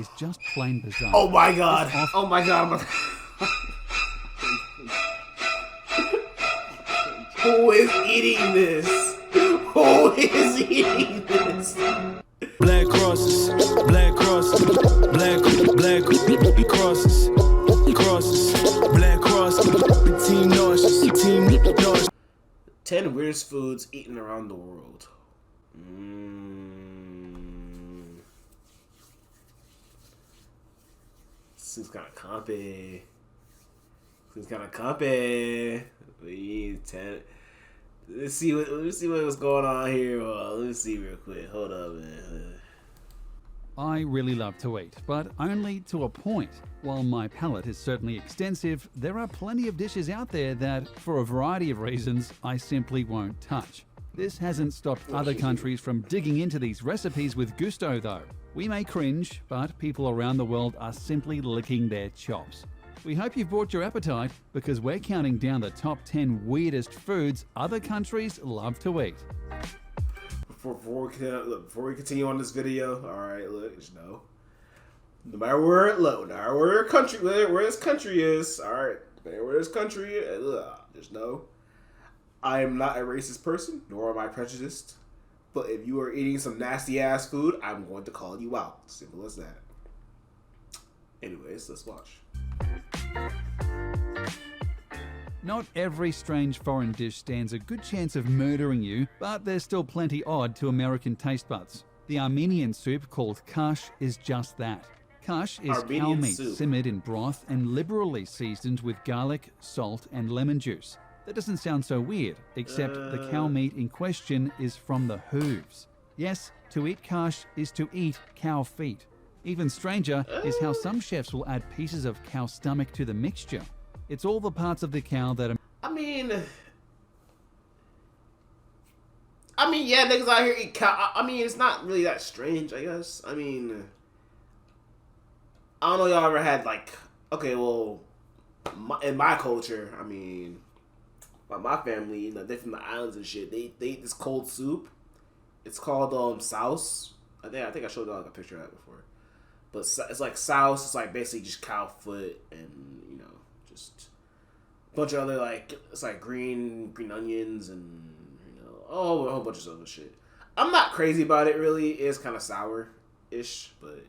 is just plain bizarre. Oh my god! Oh my god! Who is eating this? Who is eating this? Blackcrosses, Blackcrosses, Blackcrosses, crosses, Blackcrosses, team nauseous, team nauseous. 10 weirdest foods eaten around the world. This is kind of compy. We need 10. Let's see what was going on here. Let me see real quick. Hold up, man. I really love to eat, but only to a point. While my palate is certainly extensive, there are plenty of dishes out there that, for a variety of reasons, I simply won't touch. This hasn't stopped other countries from digging into these recipes with gusto though. We may cringe, but people around the world are simply licking their chops. We hope you've brought your appetite, because we're counting down the top 10 weirdest foods other countries love to eat. Before we continue on this video, alright, look, just know. No matter where where this country is, alright, no matter where this country is, just know. I am not a racist person, nor am I prejudiced. But if you are eating some nasty ass food, I'm going to call you out. Simple as that. Anyways, let's watch. Not every strange foreign dish stands a good chance of murdering you, but there's still plenty odd to American taste buds. The Armenian soup called kash is just that. Kash is cow meat simmered in broth and liberally seasoned with garlic, salt, and lemon juice. That doesn't sound so weird, except the cow meat in question is from the hooves. Yes, to eat kash is to eat cow feet. Even stranger is how some chefs will add pieces of cow stomach to the mixture. It's all the parts of the cow that are... I mean, yeah, niggas out here eat cow. I mean, it's not really that strange, I guess. I mean, I don't know if y'all ever had, like, okay, well, in my culture, I mean, my family, you know, they're from the islands and shit. They eat this cold soup. It's called souse. I think I showed y'all like a picture of that before. But it's like souse. It's like basically just cow foot and, you know, just a bunch of other, like, it's like green onions and, you know, a whole bunch of other shit. I'm not crazy about it, really. It is kind of sour-ish, but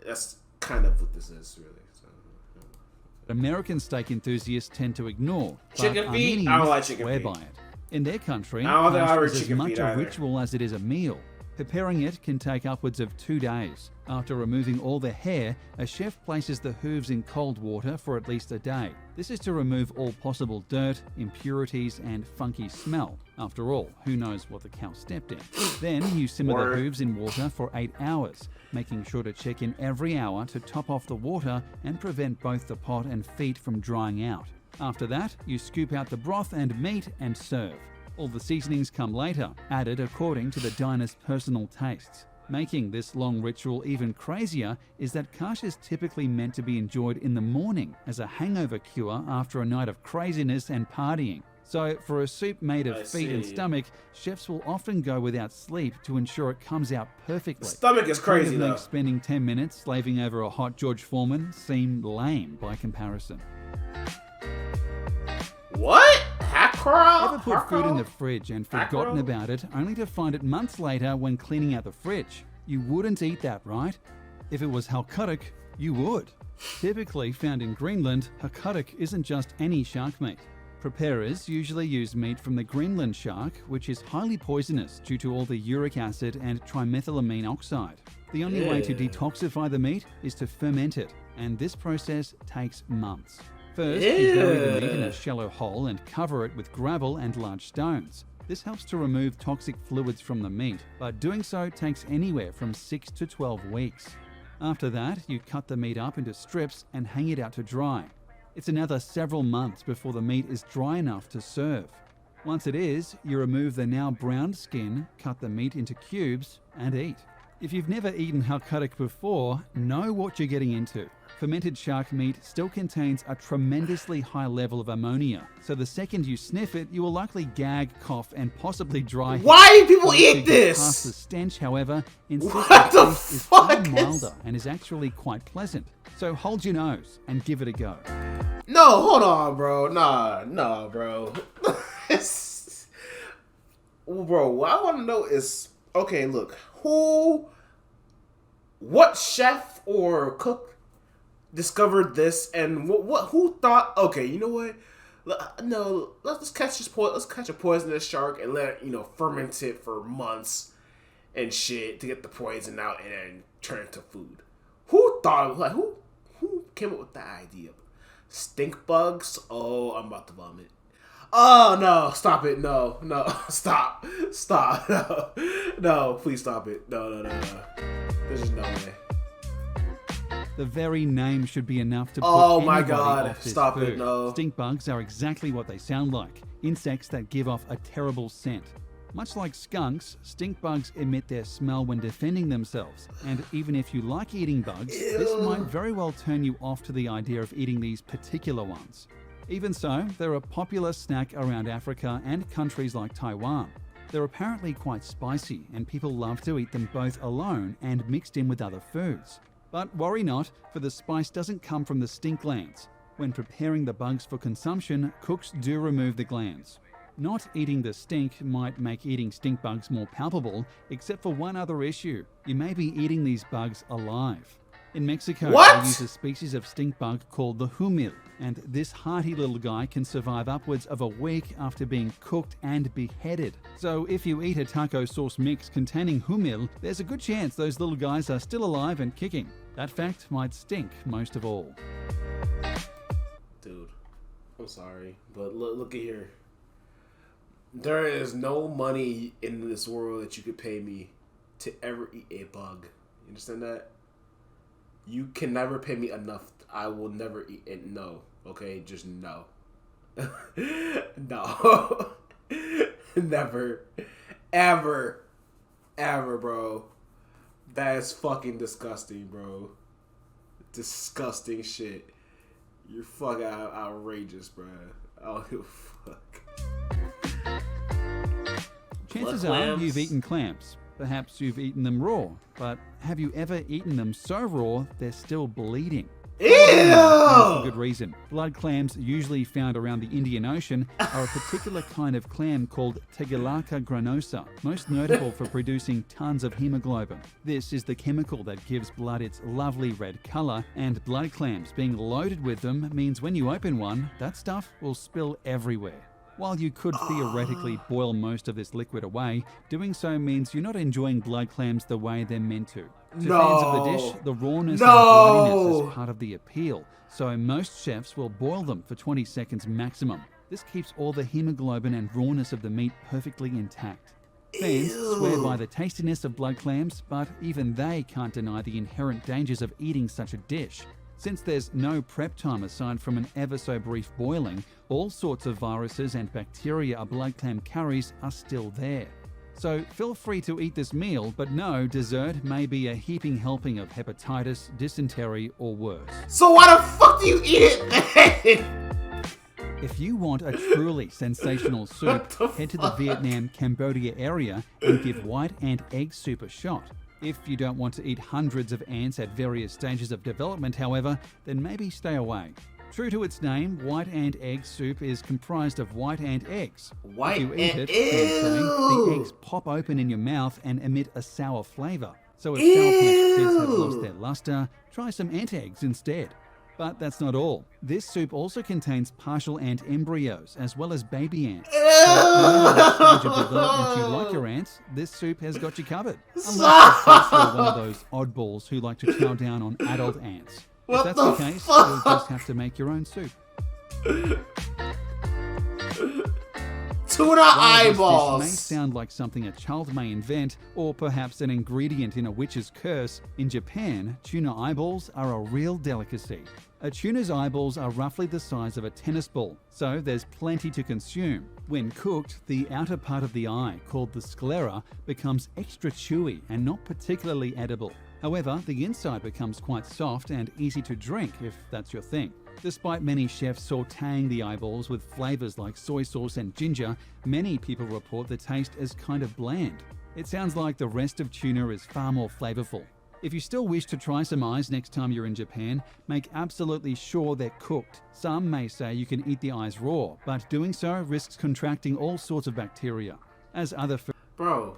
that's kind of what this is, really. So, yeah. American steak enthusiasts tend to ignore. Chicken feet? I don't like chicken feet. Swear by it. In their country, I don't think I kash is as much a ritual as it is a meal. Preparing it can take upwards of 2 days. After removing all the hair, a chef places the hooves in cold water for at least a day. This is to remove all possible dirt, impurities, and funky smell. After all, who knows what the cow stepped in? Then you simmer the hooves in water for 8 hours, making sure to check in every hour to top off the water and prevent both the pot and feet from drying out. After that, you scoop out the broth and meat and serve. All the seasonings come later, added according to the diner's personal tastes. Making this long ritual even crazier is that kash is typically meant to be enjoyed in the morning as a hangover cure after a night of craziness and partying. So for a soup made of feet and stomach, chefs will often go without sleep to ensure it comes out perfectly. The stomach is crazy though. Makes spending 10 minutes slaving over a hot George Foreman seem lame by comparison. What? Ever put food in the fridge and forgotten about it, only to find it months later when cleaning out the fridge? You wouldn't eat that, right? If it was halkudok, you would. Typically found in Greenland, halkudok isn't just any shark meat. Preparers usually use meat from the Greenland shark, which is highly poisonous due to all the uric acid and trimethylamine oxide. The only way to detoxify the meat is to ferment it, and this process takes months. First, you bury the meat in a shallow hole and cover it with gravel and large stones. This helps to remove toxic fluids from the meat, but doing so takes anywhere from 6 to 12 weeks. After that, you cut the meat up into strips and hang it out to dry. It's another several months before the meat is dry enough to serve. Once it is, you remove the now browned skin, cut the meat into cubes, and eat. If you've never eaten halkudok before, know what you're getting into. Fermented shark meat still contains a tremendously high level of ammonia, so the second you sniff it, you will likely gag, cough, and possibly dry. Why do people Once you eat get past the this? stench, however, insist What that the the taste is far fuck is- milder and is actually quite pleasant. So hold your nose and give it a go. No, hold on, bro. Nah, bro. Bro, what I want to know is, okay, look, what chef or cook discovered this, and who thought, okay, you know what? No, let's catch a poisonous shark and let it, ferment it for months and shit to get the poison out and then turn it to food. Who thought, like, who came up with that idea? Stink bugs? Oh, I'm about to vomit. Oh, no, stop it. No, stop, no, please stop it. No. There's just no way. The very name should be enough to put Oh my anybody God, off this stop food. it, no. Stink bugs are exactly what they sound like, insects that give off a terrible scent. Much like skunks, stink bugs emit their smell when defending themselves, and even if you like eating bugs, this might very well turn you off to the idea of eating these particular ones. Even so, they're a popular snack around Africa and countries like Taiwan. They're apparently quite spicy, and people love to eat them both alone and mixed in with other foods. But worry not, for the spice doesn't come from the stink glands. When preparing the bugs for consumption, cooks do remove the glands. Not eating the stink might make eating stink bugs more palpable, except for one other issue. You may be eating these bugs alive. In Mexico, What? they use a species of stink bug called the humil, and this hearty little guy can survive upwards of a week after being cooked and beheaded. So if you eat a taco sauce mix containing humil, there's a good chance those little guys are still alive and kicking. That fact might stink most of all. Dude, I'm sorry, but look at here. There is no money in this world that you could pay me to ever eat a bug. You understand that? You can never pay me enough. I will never eat it. No. Okay? Just no. No. Never. Ever. Ever, bro. That is fucking disgusting, bro. Disgusting shit. You're fucking outrageous, bro. I don't give a fuck. Chances Blood are clams. you've eaten clams. Perhaps you've eaten them raw, but have you ever eaten them so raw they're still bleeding? And for good Ew! reason. Blood clams, usually found around the Indian Ocean, are a particular kind of clam called Tegellaka granosa, most notable for producing tons of hemoglobin. This is the chemical that gives blood its lovely red color, and blood clams being loaded with them means when you open one, that stuff will spill everywhere. While you could theoretically boil most of this liquid away, doing so means you're not enjoying blood clams the way they're meant to. To fans of the dish, the rawness and bloodiness is part of the appeal, so most chefs will boil them for 20 seconds maximum. This keeps all the hemoglobin and rawness of the meat perfectly intact. Fans swear by the tastiness of blood clams, but even they can't deny the inherent dangers of eating such a dish. Since there's no prep time aside from an ever so brief boiling, all sorts of viruses and bacteria a blood clam carries are still there. So feel free to eat this meal, but no, dessert may be a heaping helping of hepatitis, dysentery, or worse. So why the fuck do you eat it then? If you want a truly sensational soup, head to the Vietnam, Cambodia area and give white ant egg soup a shot. If you don't want to eat hundreds of ants at various stages of development, however, then maybe stay away. True to its name, white ant egg soup is comprised of white ant eggs. White if you eat ant- it, the ew. eggs pop open in your mouth and emit a sour flavour. So if Sour Patch Kids have lost Ew. their luster, try some ant eggs instead. But that's not all. This soup also contains partial ant embryos as well as baby ants. So no matter what stage of development you like your ants, this soup has got you covered. Unless of course you're one of those oddballs who like to chow down on adult ants. What If that's the the case, fuck? you'll just have to make your own soup. Tuna While this dish may eyeballs. sound like something a child may invent, or perhaps an ingredient in a witch's curse, in Japan, tuna eyeballs are a real delicacy. A tuna's eyeballs are roughly the size of a tennis ball, so there's plenty to consume. When cooked, the outer part of the eye, called the sclera, becomes extra chewy and not particularly edible. However, the inside becomes quite soft and easy to drink if that's your thing. Despite many chefs sautéing the eyeballs with flavors like soy sauce and ginger, many people report the taste as kind of bland. It sounds like the rest of tuna is far more flavorful. If you still wish to try some eyes next time you're in Japan, make absolutely sure they're cooked. Some may say you can eat the eyes raw, but doing so risks contracting all sorts of bacteria. As other Bro,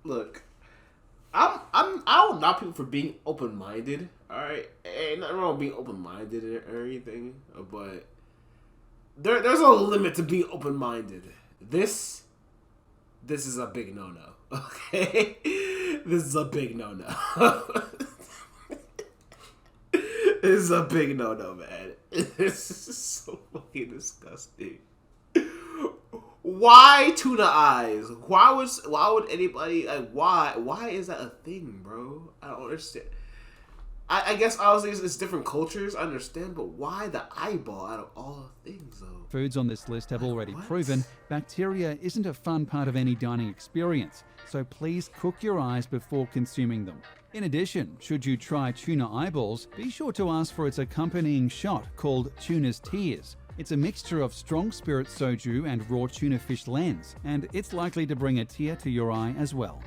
look, I don't knock people for being open-minded. All right, ain't nothing wrong with being open-minded or anything, but there's a limit to being open-minded. This is a big no-no. Okay, this is a big no-no. This is a big no-no, man. This is so fucking disgusting. Why tuna eyes? Why would anybody like why is that a thing, bro? I don't understand. I guess obviously it's different cultures, I understand, but why the eyeball out of all things though? Foods on this list have already proven bacteria isn't a fun part of any dining experience, so please cook your eyes before consuming them. In addition, should you try tuna eyeballs, be sure to ask for its accompanying shot called tuna's tears. It's a mixture of strong spirit soju and raw tuna fish lens, and it's likely to bring a tear to your eye as well.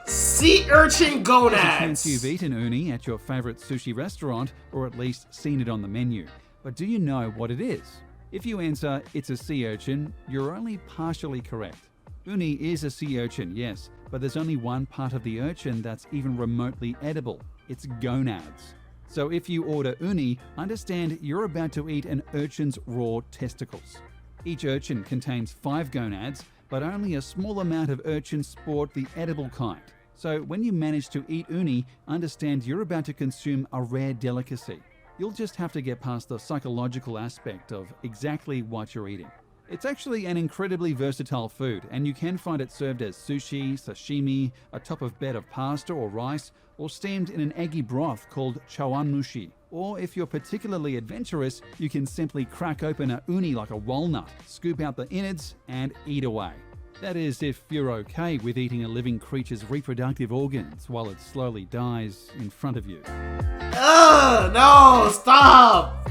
Sea urchin gonads! There's a chance you've eaten uni at your favorite sushi restaurant, or at least seen it on the menu. But do you know what it is? If you answer, it's a sea urchin, you're only partially correct. Uni is a sea urchin, yes, but there's only one part of the urchin that's even remotely edible. It's gonads. So if you order uni, understand you're about to eat an urchin's raw testicles. Each urchin contains 5 gonads, but only a small amount of urchins sport the edible kind. So when you manage to eat uni, understand you're about to consume a rare delicacy. You'll just have to get past the psychological aspect of exactly what you're eating. It's actually an incredibly versatile food, and you can find it served as sushi, sashimi, atop of bed of pasta or rice, or steamed in an eggy broth called chawanmushi. Or if you're particularly adventurous, you can simply crack open a uni like a walnut, scoop out the innards, and eat away. That is, if you're okay with eating a living creature's reproductive organs while it slowly dies in front of you. Ugh, no, stop!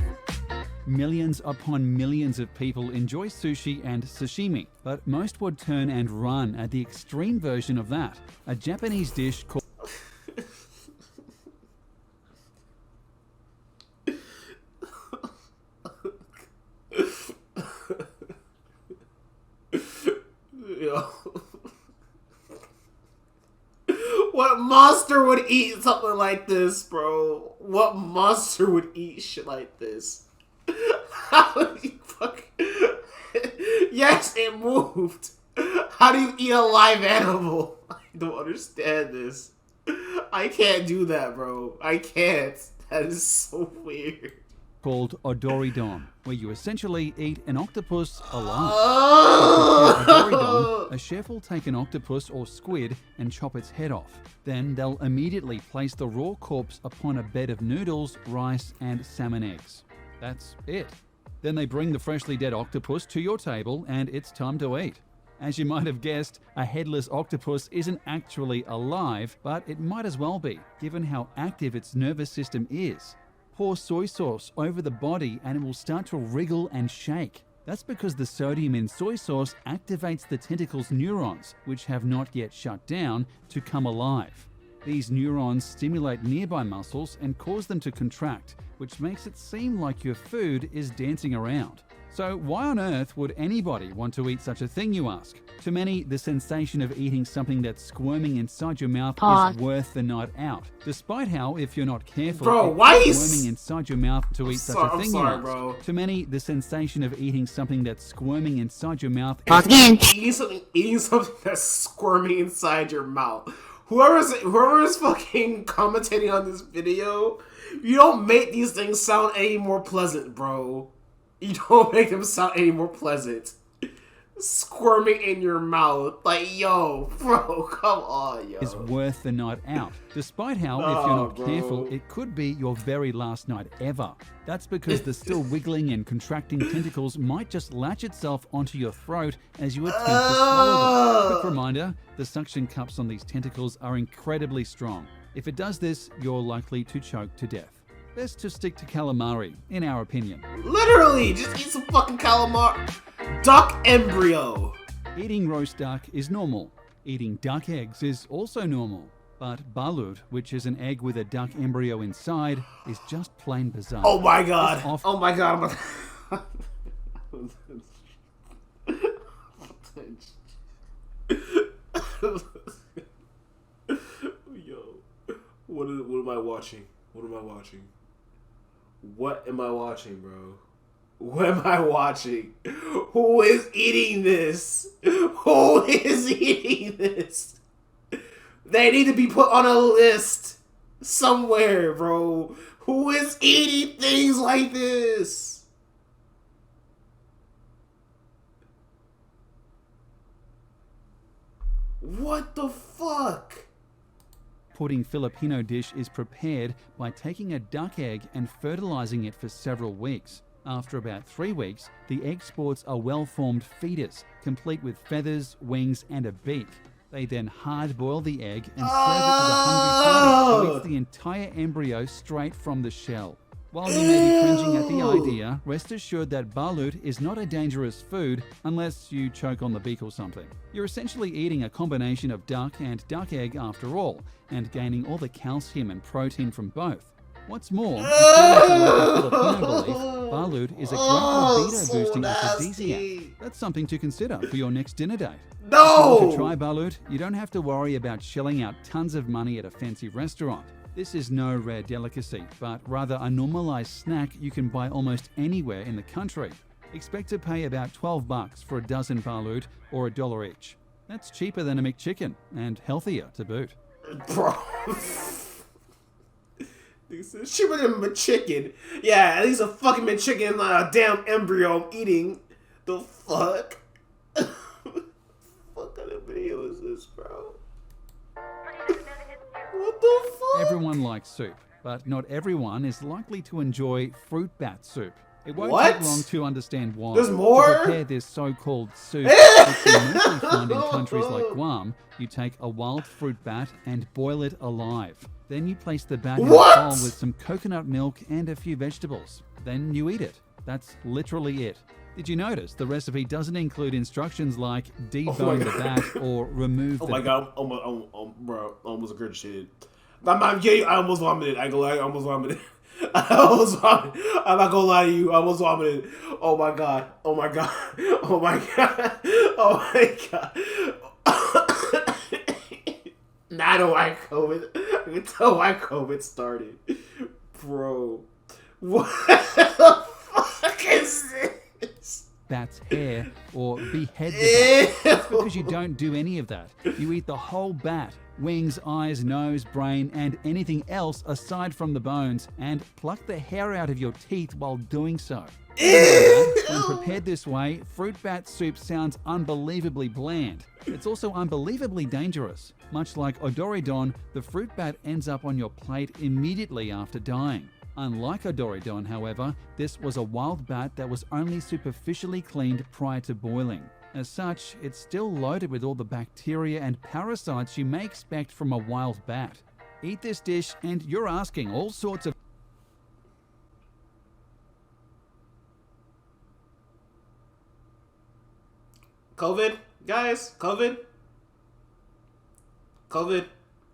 Millions upon millions of people enjoy sushi and sashimi, but most would turn and run at the extreme version of that, a Japanese dish called What monster would eat something like this, bro? What monster would eat shit like this? How do you fucking... Yes, it moved. How do you eat a live animal? I don't understand this. I can't do that, bro. I can't. That is so weird. Called odoridon, where you essentially eat an octopus alive. Oh! A chef will take an octopus or squid and chop its head off. Then they'll immediately place the raw corpse upon a bed of noodles, rice, and salmon eggs. That's it. Then they bring the freshly dead octopus to your table, and it's time to eat. As you might have guessed, a headless octopus isn't actually alive, but it might as well be, given how active its nervous system is. Pour soy sauce over the body and it will start to wriggle and shake. That's because the sodium in soy sauce activates the tentacle's neurons, which have not yet shut down, to come alive. These neurons stimulate nearby muscles and cause them to contract, which makes it seem like your food is dancing around. So why on earth would anybody want to eat such a thing, you ask? To many, the sensation of eating something that's squirming inside your mouth is worth the night out. Despite how, if you're not careful, squirming inside your mouth to eat such a thing, you ask. Bro. To many, the sensation of eating something that's squirming inside your mouth eating something that's squirming inside your mouth. Whoever is fucking commentating on this video, you don't make these things sound any more pleasant, bro. You don't make them sound any more pleasant. squirming in your mouth. Like, yo, bro, come on, yo. Is worth the night out, despite how, if you're not bro. careful, it could be your very last night ever. That's because the still wiggling and contracting tentacles might just latch itself onto your throat as you attempt to swallow them. Quick reminder, the suction cups on these tentacles are incredibly strong. If it does this, you're likely to choke to death. Best to stick to calamari, in our opinion. Literally, just eat some fucking calamari. Duck embryo. Eating roast duck is normal. Eating duck eggs is also normal. But balut, which is an egg with a duck embryo inside, is just plain bizarre. Oh my god. Oh my god. Yo, what am I watching? What am I watching? What am I watching, bro? What am I watching? Who is eating this? Who is eating this? They need to be put on a list somewhere, bro. Who is eating things like this? What the fuck? Pudding Filipino dish is prepared by taking a duck egg and fertilizing it for several weeks. After about 3 weeks, the egg sports a well-formed fetus, complete with feathers, wings, and a beak. They then hard-boil the egg and serve it to the hungry who eats the entire embryo straight from the shell. While you may be cringing at the idea, rest assured that balut is not a dangerous food unless you choke on the beak or something. You're essentially eating a combination of duck and duck egg after all, and gaining all the calcium and protein from both. What's more, according to local Filipino belief, balut is a great libido-boosting aphrodisiac. That's something to consider for your next dinner date. No! If you want to try balut, you don't have to worry about shelling out tons of money at a fancy restaurant. This is no rare delicacy, but rather a normalized snack you can buy almost anywhere in the country. Expect to pay about $12 for a dozen balut or $1 each. That's cheaper than a McChicken and healthier to boot. Bro. This is cheaper than a chicken. Yeah, at least a fucking McChicken and a damn embryo I'm eating. The fuck? What kind of video is this, bro? What the fuck? Everyone likes soup, but not everyone is likely to enjoy fruit bat soup. It won't What? take long to understand why. There's more? To prepare this so-called soup, which you mostly find in countries like Guam, you take a wild fruit bat and boil it alive. Then you place the bat in a What? bowl with some coconut milk and a few vegetables. Then you eat it. That's literally it. Did you notice the recipe doesn't include instructions like debone the bat or remove Oh the... my god, bro, I almost regurgitated. I'm not kidding, I almost vomited. I almost vomited. I almost vomited. I'm not gonna lie to you, I almost vomited. Oh my god, oh my god, oh my god, oh my god. Now I know why COVID, I can tell why COVID started. Bro, what the fuck is this? bat's hair or behead the bat. That's because you don't do any of that. You eat the whole bat, wings, eyes, nose, brain, and anything else aside from the bones, and pluck the hair out of your teeth while doing so. When prepared this way, fruit bat soup sounds unbelievably bland. It's also unbelievably dangerous. Much like odoridon, the fruit bat ends up on your plate immediately after dying. Unlike odoridon, however, this was a wild bat that was only superficially cleaned prior to boiling. As such, it's still loaded with all the bacteria and parasites you may expect from a wild bat. Eat this dish and you're asking all sorts of COVID, guys, COVID,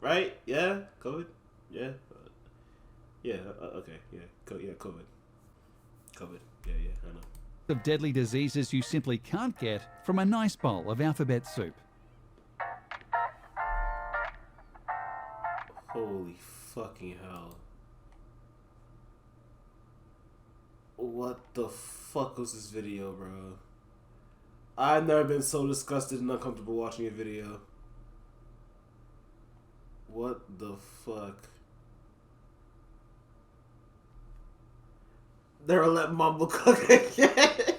right? Yeah, COVID, yeah, okay, yeah, COVID, yeah, I know. of deadly diseases you simply can't get from a nice bowl of alphabet soup. Holy fucking hell. What the fuck was this video, bro? I've never been so disgusted and uncomfortable watching a video. What the fuck? Never let Mumble cook again.